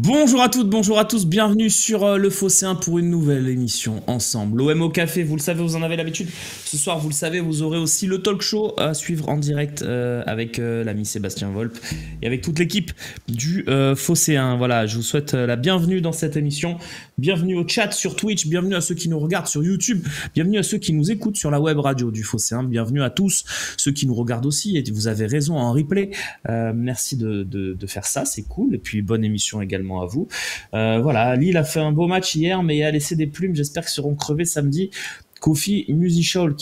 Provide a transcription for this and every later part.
Bonjour à toutes, bonjour à tous, bienvenue sur le Phocéen pour une nouvelle émission ensemble. L'OM au café, vous le savez, vous en avez l'habitude. Ce soir, vous le savez, vous aurez aussi le talk show à suivre en direct avec l'ami Sébastien Volpe et avec toute l'équipe du Phocéen. Voilà, je vous souhaite la bienvenue dans cette émission. Bienvenue au chat sur Twitch, bienvenue à ceux qui nous regardent sur YouTube, bienvenue à ceux qui nous écoutent sur la web radio du Phocéen, bienvenue à tous ceux qui nous regardent aussi. Et vous avez raison en replay. Merci de faire ça, c'est cool. Et puis bonne émission également à vous. Voilà, Lille a fait un beau match hier, mais a laissé des plumes. J'espère qu'ils seront crevés samedi. Kofi Musical,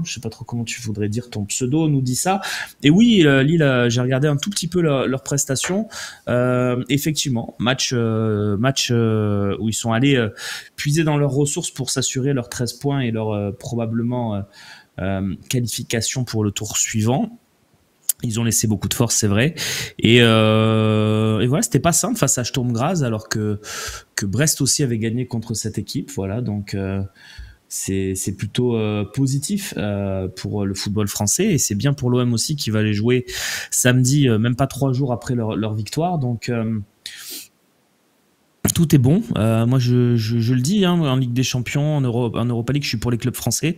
je sais pas trop comment tu voudrais dire ton pseudo, nous dit ça. Et oui, Lille, j'ai regardé un tout petit peu leur prestation. Effectivement, match où ils sont allés puiser dans leurs ressources pour s'assurer leurs 13 points et leur probablement qualification pour le tour suivant. Ils ont laissé beaucoup de force, c'est vrai. Et voilà, c'était pas simple face à Sturm Graz, alors que Brest aussi avait gagné contre cette équipe. Voilà, donc c'est plutôt positif pour le football français. Et c'est bien pour l'OM aussi qui va les jouer samedi, même pas 3 jours après leur victoire. Donc tout est bon. Moi, je le dis, hein, en Ligue des Champions, en Europa League, je suis pour les clubs français,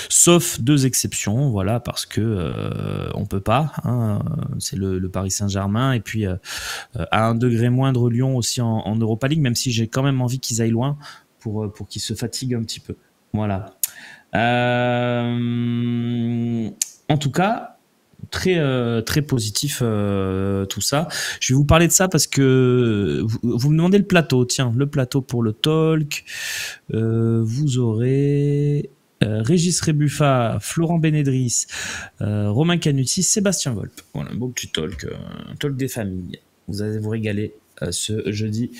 sauf 2 exceptions, voilà, parce que on peut pas. Hein, c'est le Paris Saint-Germain et puis à un degré moindre Lyon aussi en Europa League, même si j'ai quand même envie qu'ils aillent loin pour qu'ils se fatiguent un petit peu. Voilà. En tout cas, très positif tout ça. Je vais vous parler de ça parce que vous me demandez le plateau. Tiens, le plateau pour le talk. Vous aurez Régis Rebuffa, Florent Benedris, Romain Canuti, Sébastien Volpe. Voilà, un beau petit talk, un talk des familles. Vous allez vous régaler ce jeudi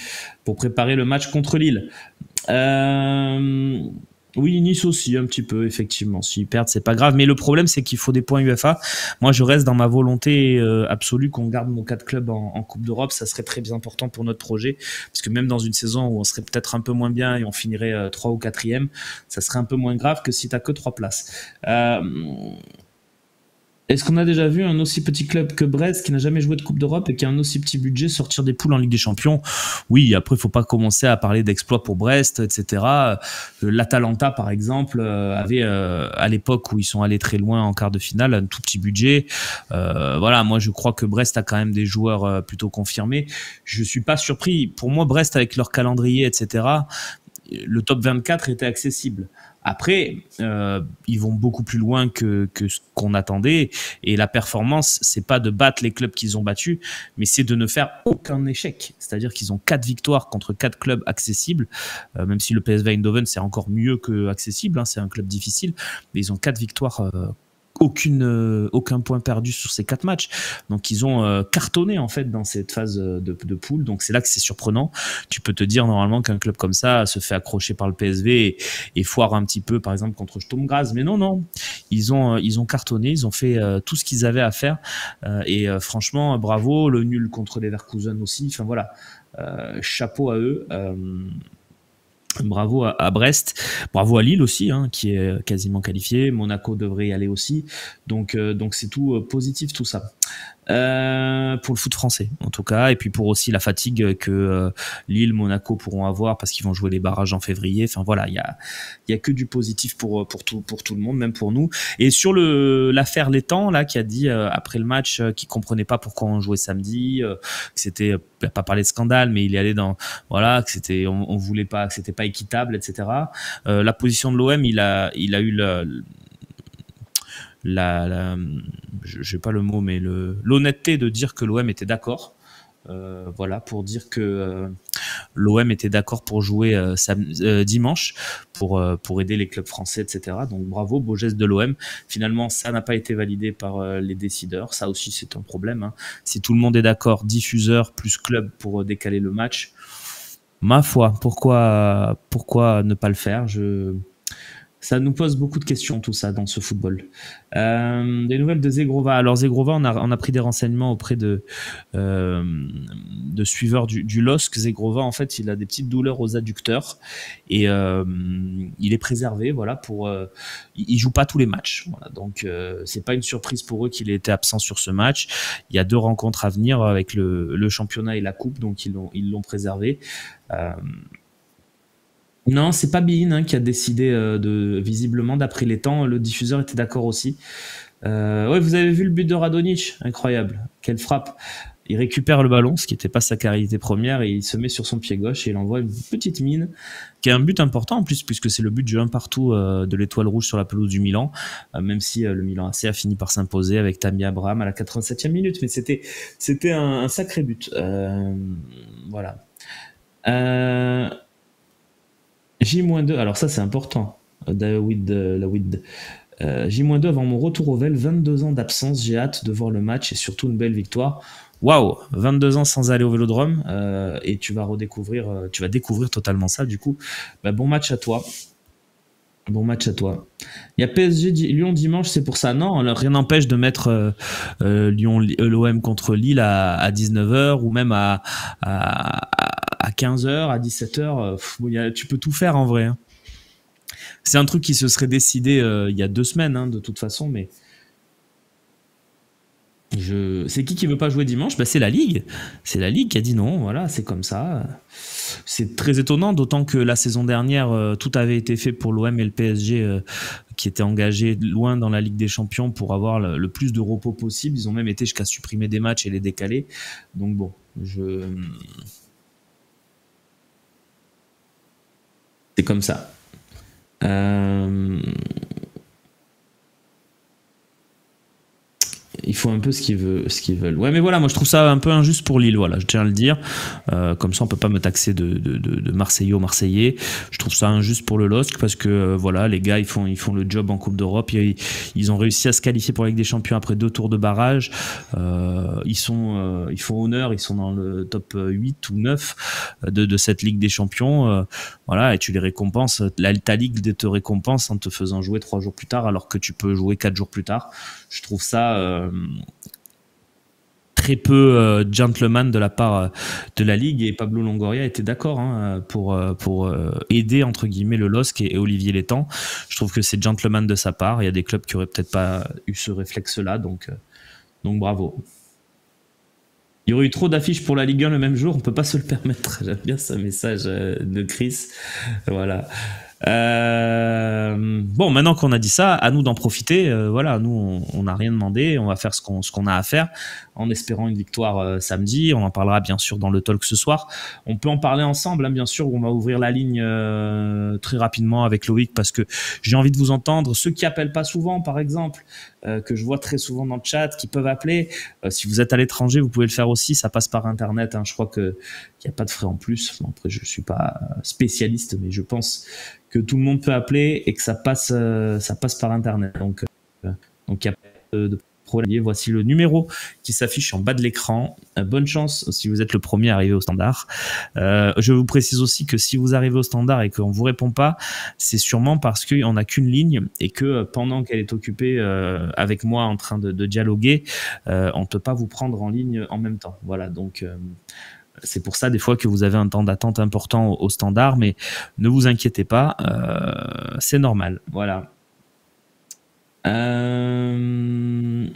pour préparer le match contre Lille. Oui, Nice aussi, un petit peu, effectivement. S'ils perdent, c'est pas grave. Mais le problème, c'est qu'il faut des points UEFA. Moi, je reste dans ma volonté absolue qu'on garde nos 4 clubs en Coupe d'Europe. Ça serait très important pour notre projet. Parce que même dans une saison où on serait peut-être un peu moins bien et on finirait 3 ou 4e, ça serait un peu moins grave que si t'as que 3 places. Est-ce qu'on a déjà vu un aussi petit club que Brest qui n'a jamais joué de Coupe d'Europe et qui a un aussi petit budget sortir des poules en Ligue des Champions? Oui, après, il ne faut pas commencer à parler d'exploits pour Brest, etc. L'Atalanta, par exemple, avait, à l'époque où ils sont allés très loin en quart de finale, un tout petit budget. Voilà, moi, je crois que Brest a quand même des joueurs plutôt confirmés. Je ne suis pas surpris. Pour moi, Brest, avec leur calendrier, etc., le top 24 était accessible. Après, ils vont beaucoup plus loin que ce qu'on attendait. Et la performance, c'est pas de battre les clubs qu'ils ont battus, mais c'est de ne faire aucun échec. C'est-à-dire qu'ils ont 4 victoires contre 4 clubs accessibles. Même si le PSV Eindhoven, c'est encore mieux que accessible. Hein, c'est un club difficile. Mais ils ont 4 victoires aucun point perdu sur ces 4 matchs. Donc ils ont cartonné en fait dans cette phase de poule. Donc c'est là que c'est surprenant. Tu peux te dire normalement qu'un club comme ça se fait accrocher par le PSV et foire un petit peu par exemple contre Sturm Graz. Mais non. Ils ont cartonné, ils ont fait tout ce qu'ils avaient à faire. Et franchement, bravo. Le nul contre les Leverkusen aussi. Enfin voilà. Chapeau à eux. Bravo à Brest, bravo à Lille aussi, hein, qui est quasiment qualifié. Monaco devrait y aller aussi. Donc c'est tout positif tout ça. Pour le foot français en tout cas, et puis pour aussi la fatigue que Lille, Monaco pourront avoir parce qu'ils vont jouer les barrages en février. Enfin voilà, il y a que du positif pour tout le monde, même pour nous. Et sur l'affaire Létang là, qui a dit après le match qu'il comprenait pas pourquoi on jouait samedi, que c'était, il a pas parlé de scandale, mais il est allé dans, voilà, que c'était, on voulait pas, que c'était pas équitable, etc. La position de l'OM, il a eu j'ai pas le mot, mais l'honnêteté de dire que l'OM était d'accord. Voilà, pour dire que l'OM était d'accord pour jouer dimanche pour aider les clubs français, etc. Donc bravo, beau geste de l'OM. Finalement, ça n'a pas été validé par les décideurs. Ça aussi, c'est un problème. Hein. Si tout le monde est d'accord, diffuseur plus club pour décaler le match, ma foi, pourquoi ne pas le faire? Ça nous pose beaucoup de questions, tout ça, dans ce football. Des nouvelles de Zegrova. Alors, Zegrova, on a pris des renseignements auprès de suiveurs du LOSC. Zegrova, en fait, il a des petites douleurs aux adducteurs et il est préservé, voilà, il joue pas tous les matchs. Voilà, donc, c'est pas une surprise pour eux qu'il ait été absent sur ce match. Il y a 2 rencontres à venir avec le championnat et la coupe, donc ils l'ont préservé. Non, c'est pas Bein qui a décidé visiblement, d'après les temps, le diffuseur était d'accord aussi. Ouais, vous avez vu le but de Radonjic, incroyable, quelle frappe. Il récupère le ballon, ce qui n'était pas sa qualité première, et il se met sur son pied gauche et il envoie une petite mine, qui est un but important en plus, puisque c'est le but du 1 partout de l'Étoile Rouge sur la pelouse du Milan, même si le Milan AC a fini par s'imposer avec Tammy Abraham à la 87e minute, mais c'était un sacré but. Voilà. J-2, alors ça c'est important, Lawid. J-2 avant mon retour au VEL, 22 ans d'absence, j'ai hâte de voir le match et surtout une belle victoire. Waouh, 22 ans sans aller au Vélodrome et tu vas découvrir totalement ça du coup. Bah, bon match à toi. Bon match à toi. Il y a PSG Lyon dimanche, c'est pour ça. Non, rien n'empêche de mettre l'OM contre Lille à 19h ou même à 15h, à 17h. Tu peux tout faire en vrai. Hein. C'est un truc qui se serait décidé il y a 2 semaines, hein, de toute façon, mais c'est qui veut pas jouer dimanche? Bah, c'est la Ligue. C'est la Ligue qui a dit non, voilà, c'est comme ça. C'est très étonnant, d'autant que la saison dernière, tout avait été fait pour l'OM et le PSG qui étaient engagés loin dans la Ligue des Champions pour avoir le plus de repos possible. Ils ont même été jusqu'à supprimer des matchs et les décaler. Donc bon, c'est comme ça. Il faut un peu ce qu'ils veulent. Ouais, mais voilà, moi je trouve ça un peu injuste pour Lille, voilà, je tiens à le dire. Comme ça, on peut pas me taxer de Marseillais. Je trouve ça injuste pour le LOSC parce que voilà, les gars, ils font le job en Coupe d'Europe. Ils ont réussi à se qualifier pour la Ligue des Champions après 2 tours de barrage. Ils font honneur, ils sont dans le top 8 ou 9 de cette Ligue des Champions. Voilà, et tu les récompenses. Ta Ligue te récompense en te faisant jouer 3 jours plus tard alors que tu peux jouer 4 jours plus tard. Je trouve ça très peu gentleman de la part de la Ligue, et Pablo Longoria était d'accord pour aider entre guillemets le LOSC et Olivier Létang. Je trouve que c'est gentleman de sa part. Il y a des clubs qui auraient peut-être pas eu ce réflexe-là, donc bravo. Il y aurait eu trop d'affiches pour la Ligue 1 le même jour, on peut pas se le permettre. J'aime bien ce message de Chris. Voilà. Bon, maintenant qu'on a dit ça, à nous d'en profiter. Voilà, nous, on n'a rien demandé. On va faire ce qu'on a à faire en espérant une victoire samedi. On en parlera bien sûr dans le talk ce soir. On peut en parler ensemble, hein, bien sûr. On va ouvrir la ligne très rapidement avec Loïc parce que j'ai envie de vous entendre. Ceux qui appellent pas souvent, par exemple, que je vois très souvent dans le chat, qui peuvent appeler. Si vous êtes à l'étranger, vous pouvez le faire aussi. Ça passe par Internet. Hein. Je crois qu'il n'y a pas de frais en plus. Bon, après, je suis pas spécialiste, mais je pense que tout le monde peut appeler et que ça passe par Internet. Donc il n'y a pas de problème. Voici le numéro qui s'affiche en bas de l'écran. Bonne chance si vous êtes le premier arrivé au standard. Je vous précise aussi que si vous arrivez au standard et qu'on ne vous répond pas, c'est sûrement parce qu'on n'a qu'une ligne et que pendant qu'elle est occupée avec moi en train de dialoguer, on ne peut pas vous prendre en ligne en même temps. Voilà, donc c'est pour ça des fois que vous avez un temps d'attente important au standard, mais ne vous inquiétez pas, c'est normal. Voilà. Ne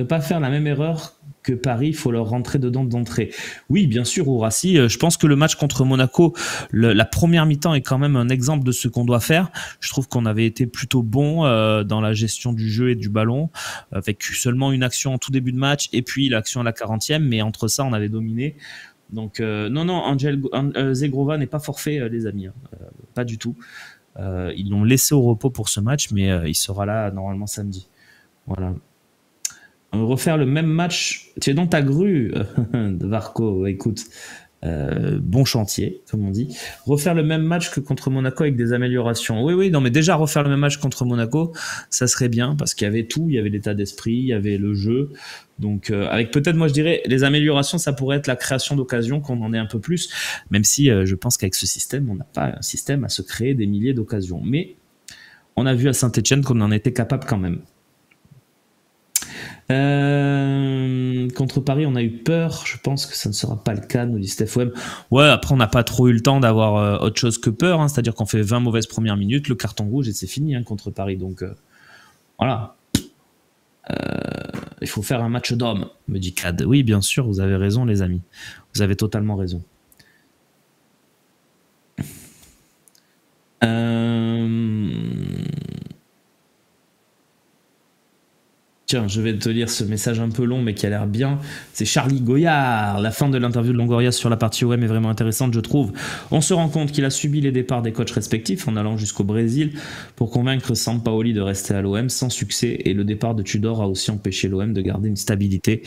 pas faire la même erreur que Paris, il faut leur rentrer dedans d'entrée. Oui, bien sûr, Horaci. Je pense que le match contre Monaco, la première mi-temps est quand même un exemple de ce qu'on doit faire. Je trouve qu'on avait été plutôt bon dans la gestion du jeu et du ballon, avec seulement une action en tout début de match et puis l'action à la 40e, mais entre ça, on avait dominé. Donc, non, Zegrova n'est pas forfait, les amis. Pas du tout. Ils l'ont laissé au repos pour ce match, mais il sera là normalement samedi. Voilà. Refaire le même match, tu es dans ta grue, Varco, écoute, bon chantier, comme on dit. Refaire le même match que contre Monaco avec des améliorations. Oui, non, mais déjà refaire le même match contre Monaco, ça serait bien, parce qu'il y avait tout, il y avait l'état d'esprit, il y avait le jeu. Donc, avec peut-être, moi je dirais, les améliorations, ça pourrait être la création d'occasions, qu'on en ait un peu plus, même si je pense qu'avec ce système, on n'a pas un système à se créer des milliers d'occasions. Mais On a vu à Saint-Etienne qu'on en était capable quand même. Contre Paris, on a eu peur. Je pense que ça ne sera pas le cas, nous dit Steph Web. Ouais, après, on n'a pas trop eu le temps d'avoir autre chose que peur. Hein, c'est-à-dire qu'on fait 20 mauvaises premières minutes, le carton rouge et c'est fini hein, contre Paris. Donc, voilà. Il faut faire un match d'homme, me dit Cad. Oui, bien sûr, vous avez raison, les amis. Vous avez totalement raison. Tiens, je vais te lire ce message un peu long, mais qui a l'air bien. C'est Charlie Goyard. La fin de l'interview de Longoria sur la partie OM est vraiment intéressante, je trouve. On se rend compte qu'il a subi les départs des coachs respectifs en allant jusqu'au Brésil pour convaincre Sampaoli de rester à l'OM sans succès. Et le départ de Tudor a aussi empêché l'OM de garder une stabilité.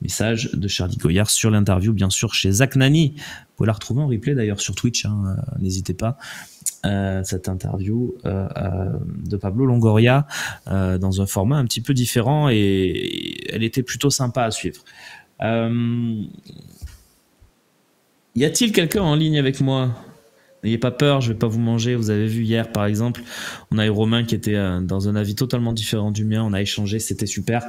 Message de Charlie Goyard sur l'interview, bien sûr, chez Zach Nani. Vous pouvez la retrouver en replay d'ailleurs sur Twitch, hein, n'hésitez pas. Cette interview de Pablo Longoria dans un format un petit peu différent et elle était plutôt sympa à suivre. Y a-t-il quelqu'un en ligne avec moi? N'ayez pas peur, je vais pas vous manger. Vous avez vu hier par exemple, on a eu Romain qui était dans un avis totalement différent du mien, on a échangé, c'était super.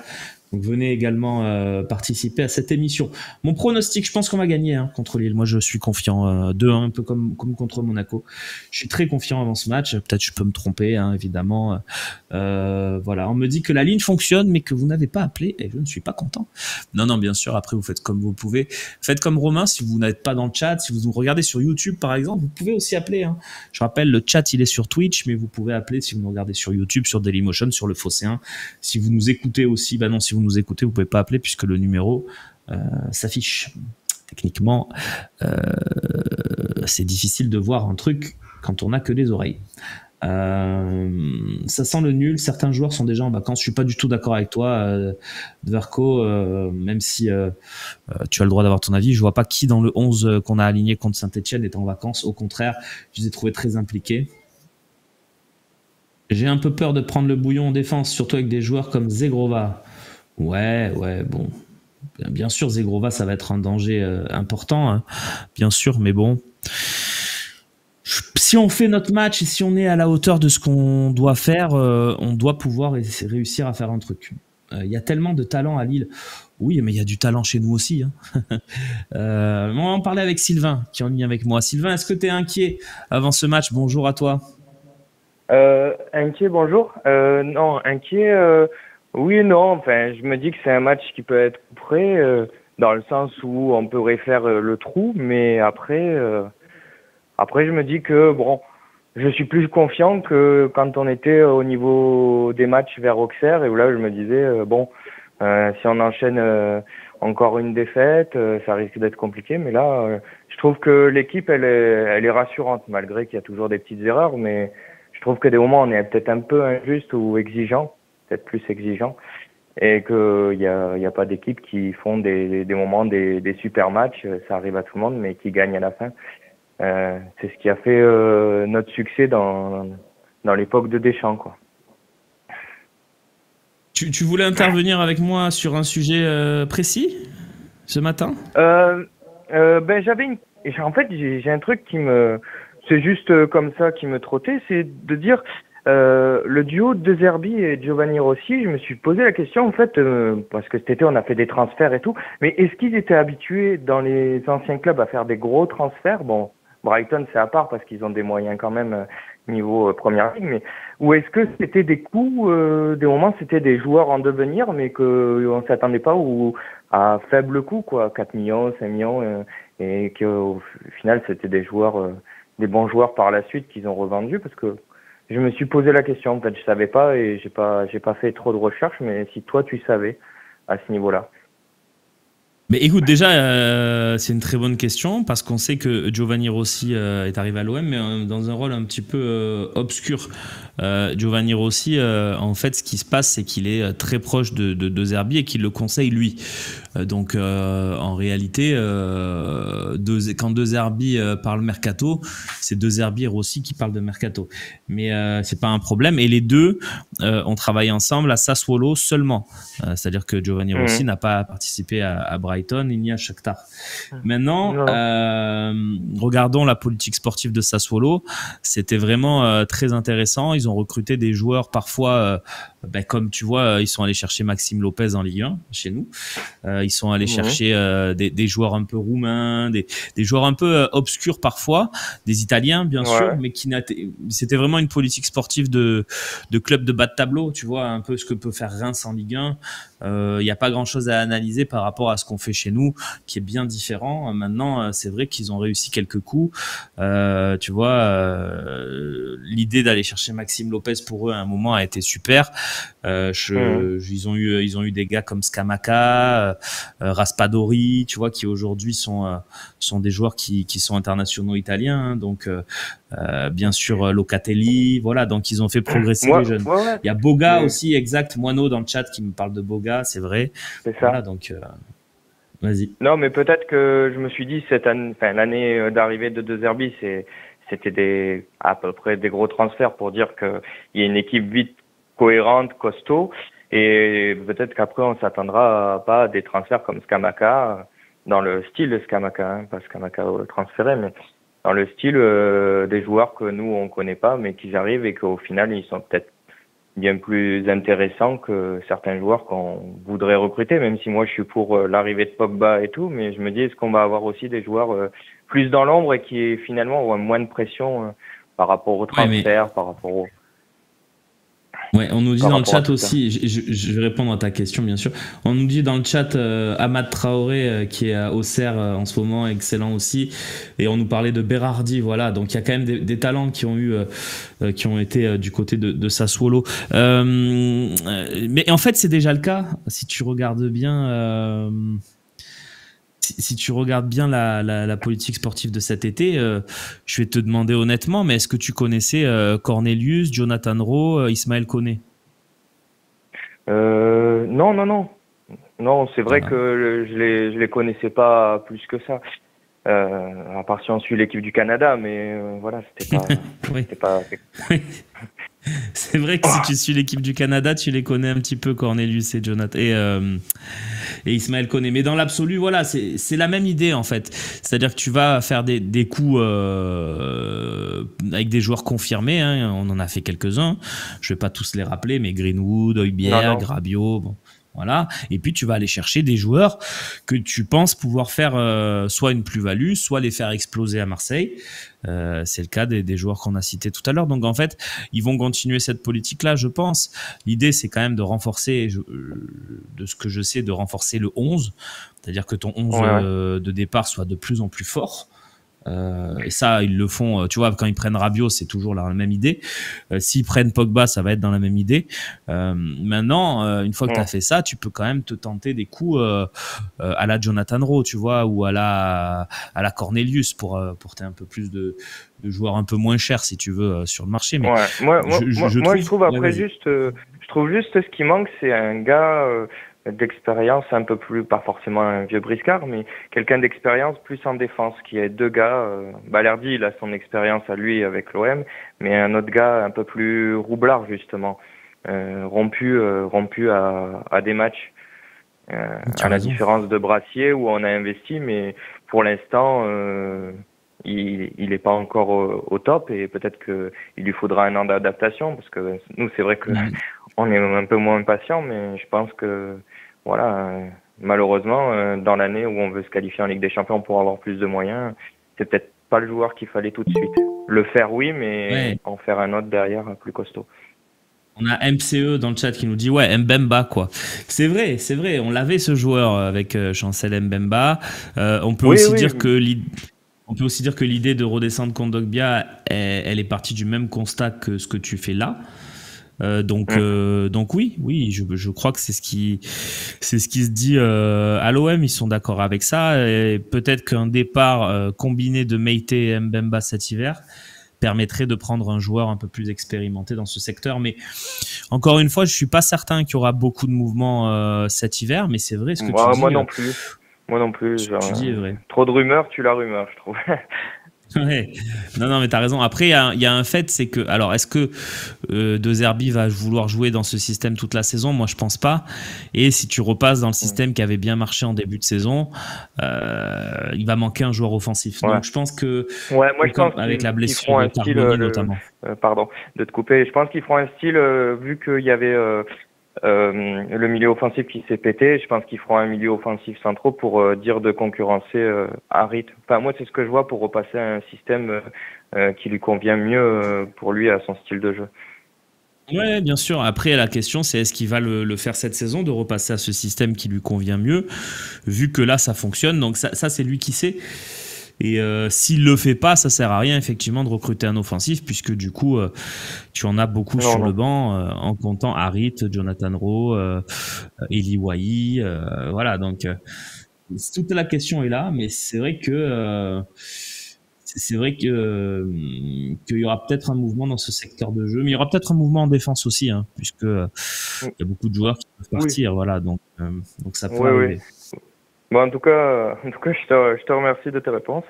Donc venez également participer à cette émission. Mon pronostic, je pense qu'on va gagner hein, contre Lille. Moi, je suis confiant. 2-1, un peu comme contre Monaco. Je suis très confiant avant ce match. Peut-être je peux me tromper, hein, évidemment. Voilà, on me dit que la ligne fonctionne, mais que vous n'avez pas appelé. Et je ne suis pas content. Non, bien sûr. Après, vous faites comme vous pouvez. Faites comme Romain. Si vous n'êtes pas dans le chat, si vous nous regardez sur YouTube, par exemple, vous pouvez aussi appeler. Hein. Je rappelle, le chat, il est sur Twitch, mais vous pouvez appeler si vous nous regardez sur YouTube, sur Dailymotion, sur le Phocéen. Si vous nous écoutez aussi, bah non, si vous nous écoutez, vous pouvez pas appeler puisque le numéro s'affiche. Techniquement, c'est difficile de voir un truc quand on n'a que les oreilles. Ça sent le nul. Certains joueurs sont déjà en vacances. Je suis pas du tout d'accord avec toi, Dverko, même si tu as le droit d'avoir ton avis. Je vois pas qui dans le 11 qu'on a aligné contre Saint-Etienne est en vacances. Au contraire, je les ai trouvés très impliqués. J'ai un peu peur de prendre le bouillon en défense, surtout avec des joueurs comme Zegrova. Ouais, bon. Bien sûr, Zegrova, ça va être un danger important, hein. Bien sûr, mais bon. Si on fait notre match et si on est à la hauteur de ce qu'on doit faire, on doit pouvoir réussir à faire un truc. Il y a tellement de talent à Lille. Oui, mais il y a du talent chez nous aussi. Hein. On va en parler avec Sylvain, qui est en ligne avec moi. Sylvain, est-ce que tu es inquiet avant ce match? Bonjour à toi. Inquiet, bonjour. Non, inquiet, oui et non. Enfin, je me dis que c'est un match qui peut être prêt, dans le sens où on pourrait faire le trou, mais après, je me dis que bon, je suis plus confiant que quand on était au niveau des matchs vers Auxerre et où là je me disais si on enchaîne encore une défaite, ça risque d'être compliqué. Mais là, je trouve que l'équipe elle est rassurante malgré qu'il y a toujours des petites erreurs, mais je trouve que des moments on est peut-être un peu injuste ou exigeant, peut-être plus exigeant, et qu'il y a pas d'équipe qui font des moments des super matchs, ça arrive à tout le monde, mais qui gagnent à la fin. C'est ce qui a fait notre succès dans l'époque de Deschamps, quoi. Tu voulais intervenir avec moi sur un sujet précis ce matin? En fait, j'ai un truc c'est juste comme ça qui me trottait, c'est de dire le duo de Zerbi et Giovanni Rossi. Je me suis posé la question en fait parce que cet été on a fait des transferts et tout, mais est-ce qu'ils étaient habitués dans les anciens clubs à faire des gros transferts? Bon, Brighton c'est à part parce qu'ils ont des moyens quand même niveau première ligue, mais ou est-ce que c'était des coups, des moments c'était des joueurs en devenir, mais que on s'attendait pas ou à faible coût, quoi, 4 millions, 5 millions, et qu'au final c'était des joueurs, des bons joueurs par la suite qu'ils ont revendus, parce que je me suis posé la question, en fait, je savais pas et j'ai pas fait trop de recherches, mais si toi tu savais à ce niveau-là. Mais écoute, déjà, c'est une très bonne question parce qu'on sait que Giovanni Rossi est arrivé à l'OM, mais dans un rôle un petit peu obscur. Giovanni Rossi, en fait, ce qui se passe, c'est qu'il est très proche de Zerbi et qu'il le conseille lui. Donc en réalité, quand deux Zerbi parlent mercato, c'est deux Zerbi aussi qui parlent de mercato. Mais c'est pas un problème. Et les deux ont travaillé ensemble à Sassuolo seulement. C'est-à-dire que Giovanni Rossi n'a pas participé à Brighton ni à Shakhtar. Maintenant, regardons la politique sportive de Sassuolo. C'était vraiment très intéressant. Ils ont recruté des joueurs parfois, comme tu vois, ils sont allés chercher Maxime Lopez en Ligue 1 chez nous. Ils sont allés chercher des joueurs un peu roumains, des joueurs un peu obscurs parfois, des Italiens bien sûr, mais c'était vraiment une politique sportive de club de bas de tableau, tu vois, un peu ce que peut faire Reims en Ligue 1. Il n'y a pas grand-chose à analyser par rapport à ce qu'on fait chez nous, qui est bien différent. Maintenant, c'est vrai qu'ils ont réussi quelques coups. Tu vois, l'idée d'aller chercher Maxime Lopez pour eux à un moment a été super. Ils ont eu des gars comme Scamacca, Raspadori, tu vois, qui aujourd'hui sont des joueurs qui sont internationaux italiens. Hein, donc bien sûr Locatelli, voilà, donc ils ont fait progresser les jeunes. Il y a Boga aussi, exact, Moineau dans le chat qui me parle de Boga, c'est vrai. C'est ça. Voilà, donc vas-y. Non, mais peut-être que je me suis dit l'année d'arrivée de De Zerbi, c'était à peu près des gros transferts pour dire qu'il y a une équipe vite cohérente, costaud, et peut-être qu'après on s'attendra pas à des transferts comme Scamacca, dans le style de Scamacca, hein, pas Scamacca transféré, mais dans le style des joueurs que nous on connaît pas, mais qui arrivent et qu'au final ils sont peut-être bien plus intéressants que certains joueurs qu'on voudrait recruter, même si moi je suis pour l'arrivée de Pogba et tout, mais je me dis est-ce qu'on va avoir aussi des joueurs plus dans l'ombre et qui finalement ont moins de pression par rapport au transfert, par rapport au... Ouais, on nous dit dans le chat aussi, je vais répondre à ta question bien sûr, on nous dit dans le chat Ahmad Traoré qui est à Auxerre en ce moment, excellent aussi, et on nous parlait de Berardi, voilà, donc il y a quand même des talents qui ont été du côté de Sassuolo. Mais en fait c'est déjà le cas, si tu regardes bien... Si tu regardes bien la politique sportive de cet été, je vais te demander honnêtement, mais est-ce que tu connaissais Cornelius, Jonathan Rowe, Ismaël Koné ? Non. Non, c'est vrai que je les connaissais pas plus que ça. À part si on suit l'équipe du Canada, mais voilà, c'était pas... oui. C'était pas... Oui. C'est vrai que si tu suis l'équipe du Canada, tu les connais un petit peu, Cornelius et Jonathan et Ismaël Koné. Mais dans l'absolu, voilà, c'est la même idée en fait. C'est-à-dire que tu vas faire des coups avec des joueurs confirmés. Hein. On en a fait quelques-uns. Je vais pas tous les rappeler, mais Greenwood, Højbjerg, Rabiot, bon. Voilà. Et puis tu vas aller chercher des joueurs que tu penses pouvoir faire soit une plus-value, soit les faire exploser à Marseille. C'est le cas des joueurs qu'on a cités tout à l'heure. Donc en fait, ils vont continuer cette politique-là, je pense. L'idée, c'est quand même de renforcer, de ce que je sais, de renforcer le 11. C'est-à-dire que ton 11 de départ soit de plus en plus fort. Et ça, ils le font, tu vois, quand ils prennent Rabiot, c'est toujours la même idée. S'ils prennent Pogba, ça va être dans la même idée. Maintenant, une fois que tu as fait ça, tu peux quand même te tenter des coups à la Jonathan Rowe, tu vois, ou à la Cornelius pour porter un peu plus de joueurs un peu moins chers, si tu veux, sur le marché. Mais je trouve après je trouve juste ce qui manque, c'est un gars d'expérience un peu plus, pas forcément un vieux briscard, mais quelqu'un d'expérience plus en défense, qui est deux gars, Balerdi, il a son expérience à lui avec l'OM, mais un autre gars un peu plus roublard, justement, rompu à des matchs, à la différence de Brassier, où on a investi, mais pour l'instant, il est pas encore au top, et peut-être que il lui faudra un an d'adaptation, parce que nous, c'est vrai que on est un peu moins impatient, mais je pense que voilà, malheureusement, dans l'année où on veut se qualifier en Ligue des Champions pour avoir plus de moyens, c'est peut-être pas le joueur qu'il fallait tout de suite. Le faire, oui, mais en faire un autre derrière plus costaud. On a MCE dans le chat qui nous dit Mbemba quoi. C'est vrai, on l'avait ce joueur avec Chancel Mbemba. On peut aussi dire que l'idée de redescendre Kondogbia, elle est partie du même constat que ce que tu fais là. Donc oui, je crois que c'est ce qui se dit à l'OM. Ils sont d'accord avec ça. Et peut-être qu'un départ combiné de Meite et Mbemba cet hiver permettrait de prendre un joueur un peu plus expérimenté dans ce secteur. Mais encore une fois, je suis pas certain qu'il y aura beaucoup de mouvements cet hiver, mais c'est vrai ce que tu dis. Moi non plus. Moi non plus. Ce que tu dis est vrai. Trop de rumeurs, tue la rumeur, je trouve. Ouais. Non, mais t'as raison. Après, il y a un fait, c'est que, alors, est-ce que De Zerbi va vouloir jouer dans ce système toute la saison? Moi, je pense pas. Et si tu repasses dans le système qui avait bien marché en début de saison, il va manquer un joueur offensif. Ouais. Donc, je pense que, ouais, moi, je pense avec la blessure de Carboni notamment. Pardon de te couper. Je pense qu'ils feront un style, vu qu'il y avait le milieu offensif qui s'est pété, je pense qu'ils feront un milieu offensif central pour dire de concurrencer Harit. Enfin, moi, c'est ce que je vois pour repasser à un système qui lui convient mieux pour lui, à son style de jeu. Ouais, bien sûr. Après, la question, c'est est-ce qu'il va le faire cette saison, de repasser à ce système qui lui convient mieux, vu que là, ça fonctionne. Donc ça c'est lui qui sait. Et s'il le fait pas, ça sert à rien effectivement de recruter un offensif, puisque du coup tu en as beaucoup sur le banc, en comptant Harit, Jonathan Rowe, Eli Wahi, voilà. Donc toute la question est là, mais c'est vrai que qu'il y aura peut-être un mouvement dans ce secteur de jeu, mais il y aura peut-être un mouvement en défense aussi, hein, puisque il y a beaucoup de joueurs qui peuvent partir, voilà. Donc ça peut arriver. Bon, en tout cas, je te remercie de tes réponses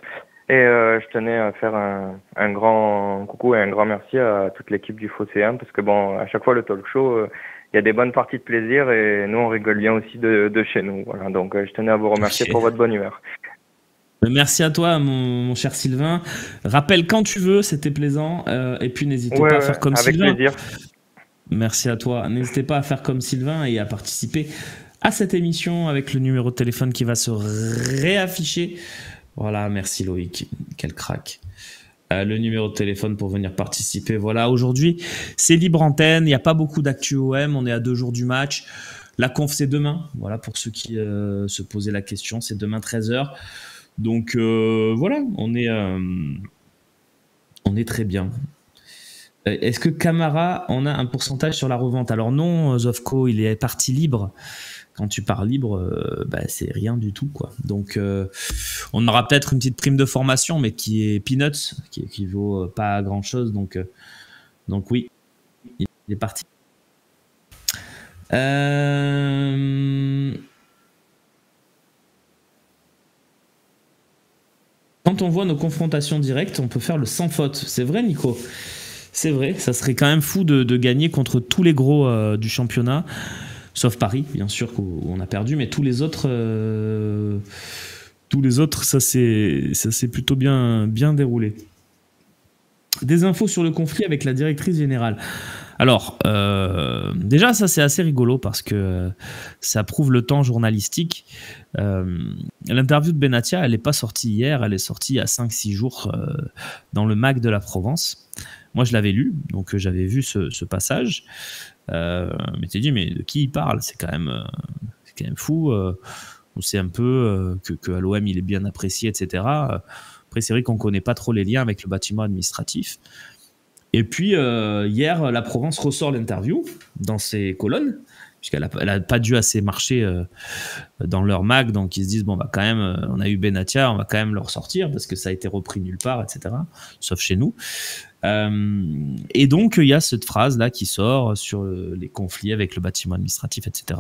et je tenais à faire un grand coucou et un grand merci à toute l'équipe du Phocéen, parce que bon, à chaque fois le talk show, il y a des bonnes parties de plaisir et nous on rigole bien aussi de chez nous. Voilà, donc je tenais à vous remercier pour votre bonne humeur. Merci à toi, mon cher Sylvain. Rappelle quand tu veux, c'était plaisant. Et puis n'hésitez pas à faire comme Sylvain. Avec plaisir. Merci à toi. N'hésitez pas à faire comme Sylvain et à participer à cette émission avec le numéro de téléphone qui va se réafficher. Voilà, merci Loïc, quel crack. Le numéro de téléphone pour venir participer. Voilà, aujourd'hui, c'est libre antenne, il n'y a pas beaucoup d'actu OM, on est à 2 jours du match. La conf, c'est demain. Voilà, pour ceux qui se posaient la question, c'est demain 13h. Donc voilà, on est très bien. Est-ce que Camara en a un pourcentage sur la revente? Alors non, Zovko, il est parti libre. Quand tu pars libre, c'est rien du tout, quoi. Donc, on aura peut-être une petite prime de formation, mais qui est peanuts, qui vaut pas grand-chose. Donc oui, il est parti. Quand on voit nos confrontations directes, on peut faire le sans faute. C'est vrai, Nico? C'est vrai, ça serait quand même fou de gagner contre tous les gros du championnat. Sauf Paris, bien sûr, où on a perdu, mais tous les autres, ça s'est plutôt bien déroulé. Des infos sur le conflit avec la directrice générale. Alors, déjà, ça c'est assez rigolo parce que ça prouve le temps journalistique. L'interview de Benatia, elle n'est pas sortie hier, elle est sortie il y a 5-6 jours dans le MAC de la Provence. Moi, je l'avais lu, donc j'avais vu ce passage. Mais t'es dit, mais de qui il parle? C'est quand même fou. On sait un peu que à l'OM il est bien apprécié, etc. Après, c'est vrai qu'on connaît pas trop les liens avec le bâtiment administratif. Et puis hier, la Provence ressort l'interview dans ses colonnes, puisqu'elle a pas dû assez marcher dans leur mag, donc ils se disent bon bah quand même, on a eu Benatia, on va quand même le ressortir parce que ça a été repris nulle part, etc. Sauf chez nous. Et donc il y a cette phrase là qui sort sur les conflits avec le bâtiment administratif, etc.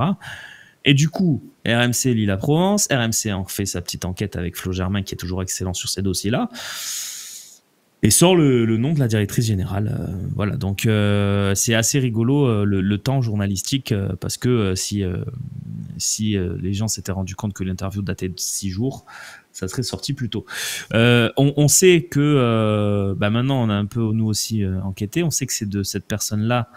Et du coup, RMC lit la Provence, RMC en fait sa petite enquête avec Flo Germain qui est toujours excellent sur ces dossiers-là, et sort le nom de la directrice générale. Voilà, donc c'est assez rigolo le temps journalistique, parce que si les gens s'étaient rendus compte que l'interview datait de 6 jours, ça serait sorti plus tôt. On sait que maintenant on a un peu nous aussi enquêté, on sait que c'est de cette personne-là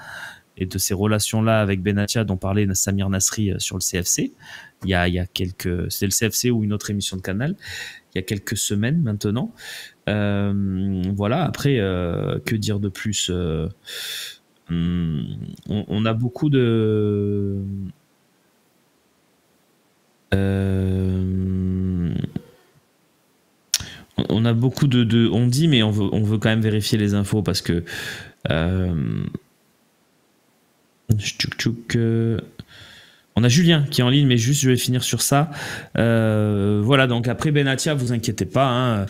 et de ces relations-là avec Benatia dont parlait Samir Nasri sur le CFC. Il y a c'est le CFC ou une autre émission de Canal, il y a quelques semaines maintenant. Voilà, après, que dire de plus? On a beaucoup de... on a beaucoup de... On dit, mais on veut quand même vérifier les infos parce que... On a Julien qui est en ligne, mais juste je vais finir sur ça. Voilà, donc après Benatia, vous inquiétez pas, hein.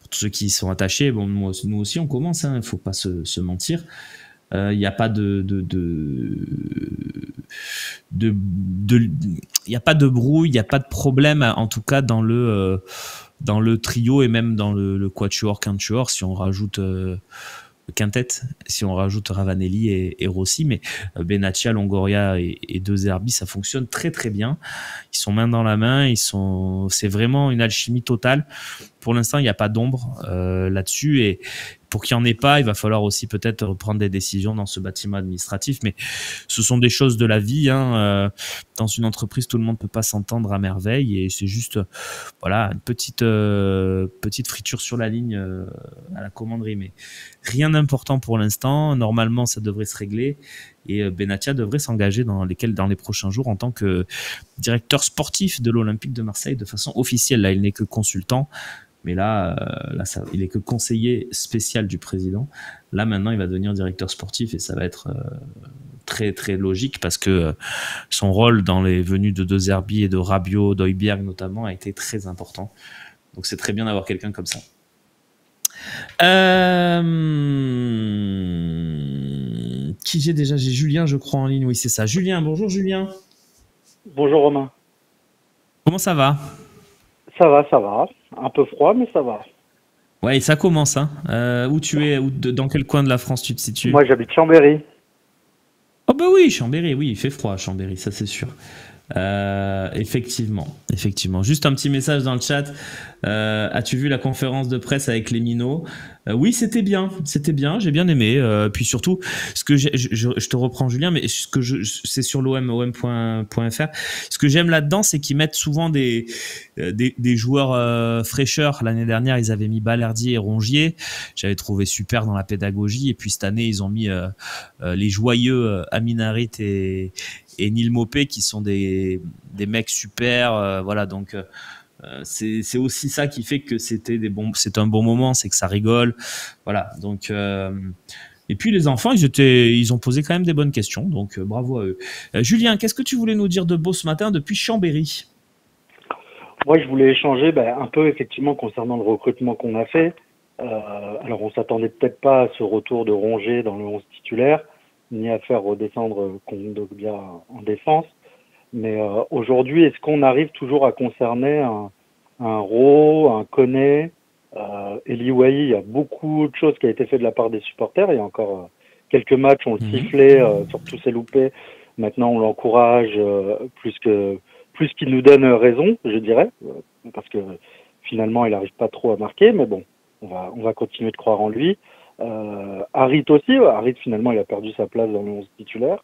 Pour ceux qui sont attachés, bon, nous aussi on commence, hein, il faut pas se mentir. Il n'y a pas y a pas de brouille, il n'y a pas de problème, en tout cas dans le trio et même dans le quatuor, quintuor, si on rajoute quintet, si on rajoute Ravanelli et Rossi, mais Benaccia, Longoria et De Zerbi, ça fonctionne très très bien. Ils sont main dans la main, c'est vraiment une alchimie totale. Pour l'instant, il n'y a pas d'ombre là-dessus, et pour qu'il n'y en ait pas, il va falloir aussi peut-être prendre des décisions dans ce bâtiment administratif, mais ce sont des choses de la vie, hein. Dans une entreprise, tout le monde ne peut pas s'entendre à merveille, et c'est juste voilà, une petite friture sur la ligne à la commanderie, mais rien d'important pour l'instant. Normalement, ça devrait se régler, et Benaccia devrait s'engager dans les prochains jours en tant que directeur sportif de l'Olympique de Marseille de façon officielle. Là, il n'est que consultant, mais là il est que conseiller spécial du président. Là, maintenant, il va devenir directeur sportif, et ça va être très très logique, parce que son rôle dans les venues de De Zerbi et de Rabiot, d'Højbjerg notamment, a été très important. Donc c'est très bien d'avoir quelqu'un comme ça. Qui j'ai déjà? J'ai Julien, je crois, en ligne. Oui, c'est ça. Julien, bonjour Julien. Bonjour Romain. Comment ça va? Ça va. Un peu froid, mais ça va. Ouais, ça commence, hein. Où tu es? Dans quel coin de la France tu te situes? Moi, j'habite Chambéry. Oh bah oui, Chambéry, oui, il fait froid à Chambéry, ça c'est sûr. Effectivement. Juste un petit message dans le chat. As-tu vu la conférence de presse avec les minots? Oui, c'était bien, j'ai bien aimé. Puis surtout, je te reprends Julien, mais c'est sur l'om.fr. Ce que j'aime là-dedans, c'est qu'ils mettent souvent des joueurs fraîcheurs. L'année dernière, ils avaient mis Balerdi et Rongier. J'avais trouvé super dans la pédagogie. Et puis cette année, ils ont mis les joyeux Amin Harit et Neil Maupay, qui sont des mecs super. Voilà, donc c'est aussi ça qui fait que c'est un bon moment, c'est que ça rigole. Voilà, donc et puis les enfants, ils ont posé quand même des bonnes questions, donc bravo à eux. Julien, qu'est-ce que tu voulais nous dire de beau ce matin depuis Chambéry? Moi, je voulais échanger un peu effectivement concernant le recrutement qu'on a fait. Alors, on s'attendait peut-être pas à ce retour de Rongier dans le 11 titulaire, ni à faire redescendre Kondogbia en défense. Mais aujourd'hui, est-ce qu'on arrive toujours à concerner un Rowe, un Koné, Eli Wahi? Il y a beaucoup de choses qui a été fait de la part des supporters. Il y a encore quelques matchs, on le sifflait sur tous ses loupés. Maintenant, on l'encourage plus qu'il nous donne raison, je dirais, parce que finalement, il n'arrive pas trop à marquer. Mais bon, on va continuer de croire en lui. Harit aussi. Harit, finalement, il a perdu sa place dans le 11 titulaire.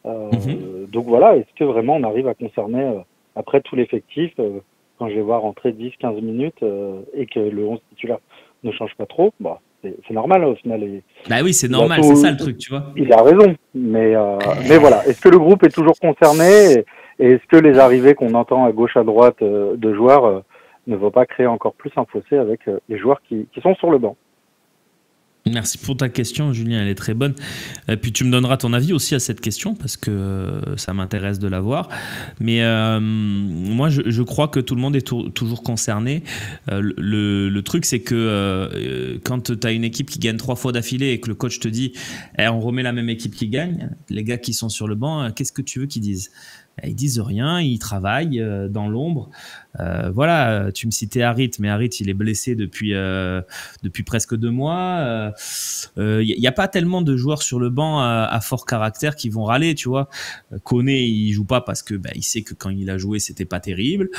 Donc voilà, est-ce que vraiment on arrive à concerner après tout l'effectif quand je vais voir rentrer 10-15 minutes et que le 11 titulaire ne change pas trop? Bah, c'est normal au final. Bah oui, c'est normal, c'est ça le truc, tu vois. Il a raison, mais voilà, est-ce que le groupe est toujours concerné, et est-ce que les arrivées qu'on entend à gauche à droite de joueurs ne vont pas créer encore plus un fossé avec les joueurs qui sont sur le banc? Merci pour ta question, Julien, elle est très bonne. Et puis tu me donneras ton avis aussi à cette question, parce que ça m'intéresse de l'avoir. Mais moi, je crois que tout le monde est toujours concerné. Le truc, c'est que quand tu as une équipe qui gagne 3 fois d'affilée et que le coach te dit on remet la même équipe qui gagne, les gars qui sont sur le banc, qu'est-ce que tu veux qu'ils disent? Ils disent rien, ils travaillent dans l'ombre. Voilà, tu me citais Harit, mais Harit, il est blessé depuis presque 2 mois. Il n'y a pas tellement de joueurs sur le banc à fort caractère qui vont râler, tu vois. Koné, il joue pas parce que il sait que quand il a joué, c'était pas terrible.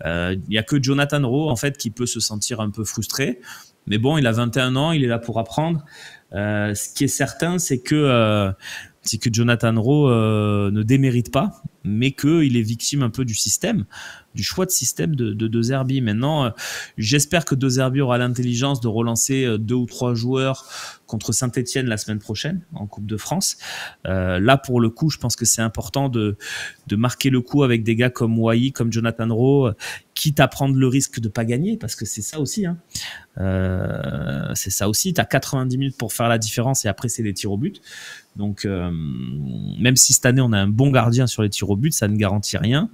Il y a que Jonathan Rowe, en fait, qui peut se sentir un peu frustré. Mais bon, il a 21 ans, il est là pour apprendre. Ce qui est certain, c'est que Jonathan Rowe ne démérite pas, mais qu'il est victime un peu du système, du choix de système de De Zerbi. Maintenant, j'espère que De Zerbi aura l'intelligence de relancer 2 ou 3 joueurs contre Saint-Etienne la semaine prochaine en Coupe de France. Là, pour le coup, je pense que c'est important de marquer le coup avec des gars comme Wahi, comme Jonathan Rowe, quitte à prendre le risque de pas gagner, parce que c'est ça aussi. C'est ça aussi. Tu as 90 minutes pour faire la différence, et après, c'est les tirs au but. Donc, même si cette année, on a un bon gardien sur les tirs au but, ça ne garantit rien.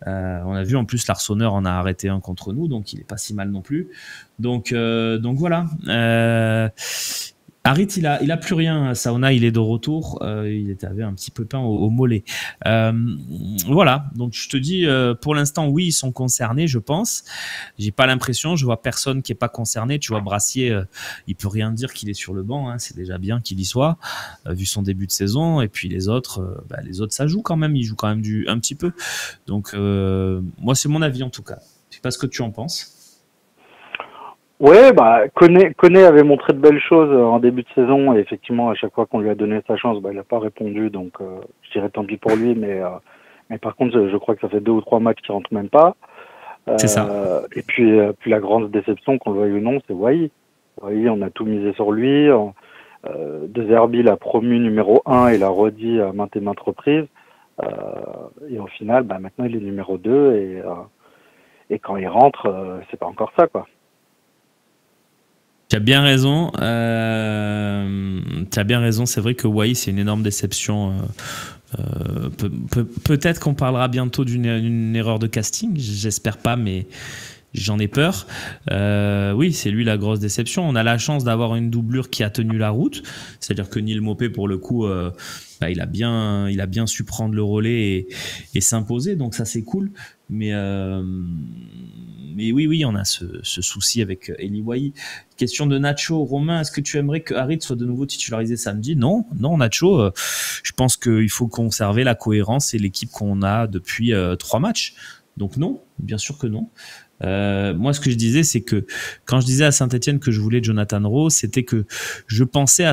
On a vu en plus l'Arseneur en a arrêté un contre nous, donc il est pas si mal non plus. Donc voilà. Harit, il a plus rien. Saona, il est de retour. Il avait un petit pépin au mollet. Voilà. Donc je te dis, pour l'instant, oui, ils sont concernés, je pense. J'ai pas l'impression. Je vois personne qui est pas concerné. Tu vois, Brassier, il peut rien dire qu'il est sur le banc. Hein. C'est déjà bien qu'il y soit, vu son début de saison. Et puis les autres, ça joue quand même. Ils jouent quand même un petit peu. Donc moi, c'est mon avis en tout cas. Je sais pas ce que tu en penses. Ouais, Koné avait montré de belles choses en début de saison et effectivement à chaque fois qu'on lui a donné sa chance, il n'a pas répondu, donc je dirais tant pis pour lui, mais par contre je crois que ça fait 2 ou 3 matchs qu'il rentre même pas. C'est ça. Et puis la grande déception, qu'on le veuille ou non, c'est Wai. Wai, on a tout misé sur lui. De Zerbi l'a promu numéro 1 et l'a redit à maintes et maintes reprises. Et au final, maintenant il est numéro 2 et quand il rentre, c'est pas encore ça, quoi. Tu as bien raison. C'est vrai que Wai, c'est une énorme déception. Peut-être qu'on parlera bientôt d'une erreur de casting. J'espère pas, mais j'en ai peur. Oui, c'est lui la grosse déception. On a la chance d'avoir une doublure qui a tenu la route. C'est-à-dire que Neil Maupay, pour le coup, il a bien su prendre le relais et s'imposer. Donc ça, c'est cool. Mais oui, on a ce souci avec Eli Wai. Question de Nacho. Romain, est-ce que tu aimerais que Harit soit de nouveau titularisé samedi ? Non, Nacho. Je pense qu'il faut conserver la cohérence et l'équipe qu'on a depuis 3 matchs. Donc non, bien sûr que non. Moi, ce que je disais, c'est que quand je disais à Saint-Etienne que je voulais Jonathan Rowe, c'était que je pensais